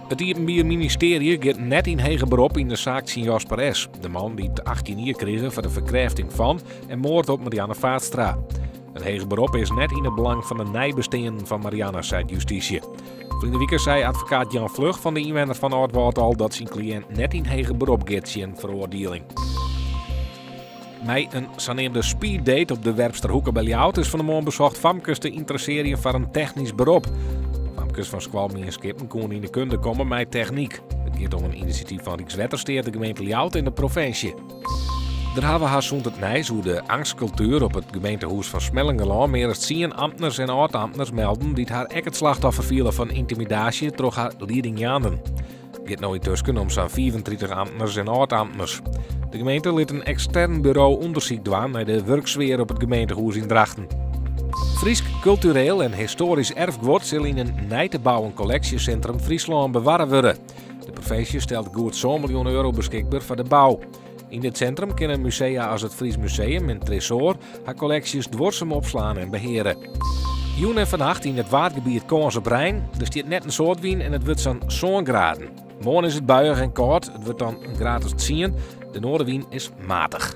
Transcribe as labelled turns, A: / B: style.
A: Het Iepenbier ministerie gaat net in hege beroep in de zaak van Jasper S., de man die 18 jaar kreeg voor de verkrachting van en moord op Marianne Vaatstra. Het hege beroep is net in het belang van de nijbesteen van Marianne, zei justitie. Verleden week zei advocaat Jan Vlug van de inwoner van Oudwoud al dat zijn cliënt net in hege beroep gaat zien veroordeling. Met een zogenaamde speeddate op de Werpsterhoeken bij Ljout is van de morgen bezocht Famkes te interesseren voor een technisch beroep. Famkes van Squalmie en Skippen konden in de kunde komen met techniek. Het gaat om een initiatief van Rijkswettersteer, de gemeente Ljout en de provincie. Daar hebben we haar zond het nijs hoe de angstcultuur op het gemeentehuis van Smellingelaan meer dan 10 ambtenaren en oud-ambtenaren melden die haar ook het slachtoffer vielen van intimidatie door haar leidingjaren. Het gaat nooit tussen om zo'n 34 ambtenaren en oud-ambtenaren. De gemeente liet een extern bureau onderzoek doen naar de werksfeer op het gemeentehuis in Drachten. Fries cultureel en historisch erfgoed zal in een nij te bouwen collectiecentrum Friesland bewaren worden. De provincie stelt goed €1 miljoen beschikbaar voor de bouw. In dit centrum kunnen musea als het Fries Museum en Tresor haar collecties dwarsem opslaan en beheren. Joen en vannacht in het waardgebied Koons op Rijn. Er staat net een soort wien en het wordt zo'n graden. Morgen is het buiig en koud, het wordt dan gratis 10. De noordenwind is matig.